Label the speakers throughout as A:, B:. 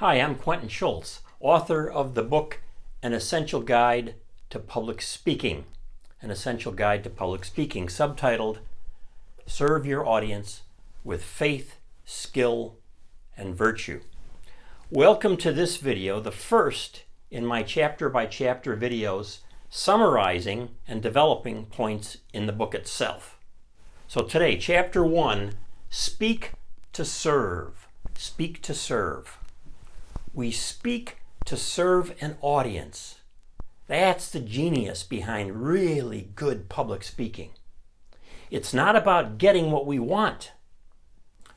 A: Hi, I'm Quentin Schultz, author of the book An Essential Guide to Public Speaking. An Essential Guide to Public Speaking, subtitled Serve Your Audience with Faith, Skill, and Virtue. Welcome to this video, the first in my chapter-by-chapter videos summarizing and developing points in the book itself. So today, Chapter 1, Speak to Serve. Speak to serve. We speak to serve an audience. That's the genius behind really good public speaking. It's not about getting what we want,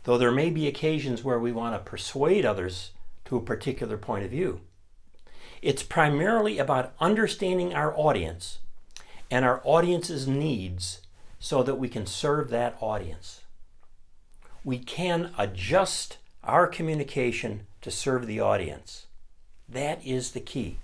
A: though there may be occasions where we want to persuade others to a particular point of view. It's primarily about understanding our audience and our audience's needs so that we can serve that audience. We can adjust our communication to serve the audience. That is the key.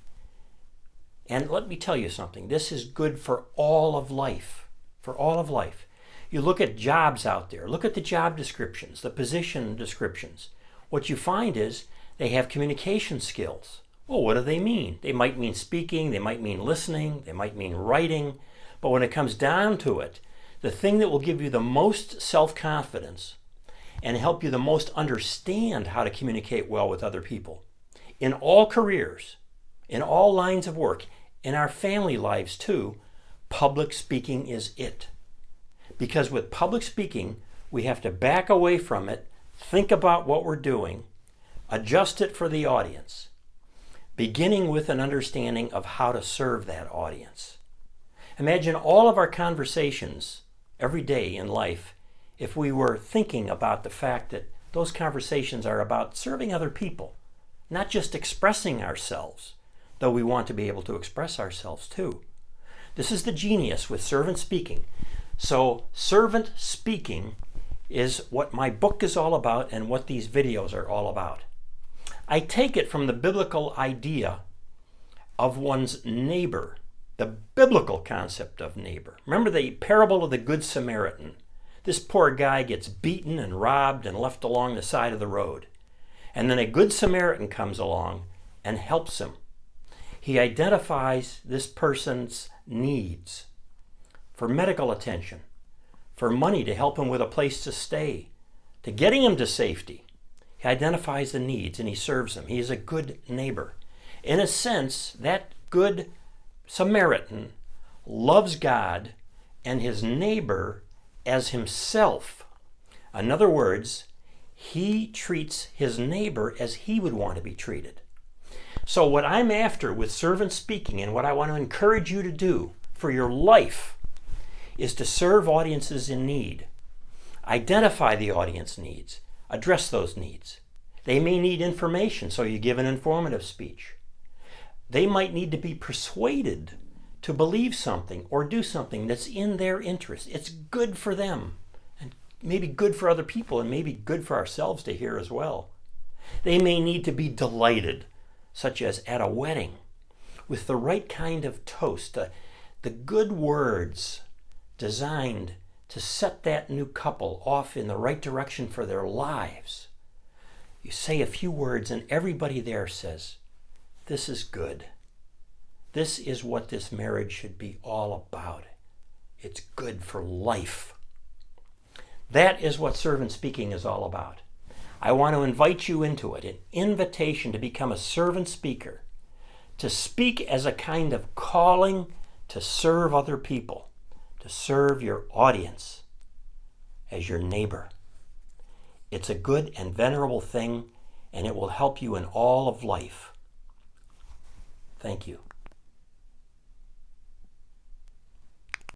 A: And let me tell you something. This is good for all of life. For all of life. You look at jobs out there. Look at the job descriptions, the position descriptions. What you find is they have communication skills. Well, what do they mean? They might mean speaking, they might mean listening, they might mean writing. But when it comes down to it, the thing that will give you the most self-confidence and help you the most understand how to communicate well with other people, in all careers, in all lines of work, in our family lives too, public speaking is it. Because with public speaking, we have to back away from it, think about what we're doing, adjust it for the audience, beginning with an understanding of how to serve that audience. Imagine all of our conversations every day in life if we were thinking about the fact that those conversations are about serving other people, not just expressing ourselves, though we want to be able to express ourselves too. This is the genius with servant speaking. So servant speaking is what my book is all about and what these videos are all about. I take it from the biblical idea of one's neighbor, the biblical concept of neighbor. Remember the parable of the Good Samaritan. This poor guy gets beaten and robbed and left along the side of the road. And then a Good Samaritan comes along and helps him. He identifies this person's needs for medical attention, for money to help him with a place to stay, to getting him to safety. He identifies the needs and he serves them. He is a good neighbor. In a sense, that Good Samaritan loves God and his neighbor as himself. In other words, he treats his neighbor as he would want to be treated. So what I'm after with servant speaking and what I want to encourage you to do for your life is to serve audiences in need. Identify the audience needs. Address those needs. They may need information, so you give an informative speech. They might need to be persuaded to believe something or do something that's in their interest. It's good for them and maybe good for other people and maybe good for ourselves to hear as well. They may need to be delighted, such as at a wedding, with the right kind of toast, the good words designed to set that new couple off in the right direction for their lives. You say a few words and everybody there says, "This is good. This is what this marriage should be all about. It's good for life." That is what servant speaking is all about. I want to invite you into it, an invitation to become a servant speaker, to speak as a kind of calling to serve other people, to serve your audience as your neighbor. It's a good and venerable thing, and it will help you in all of life. Thank you.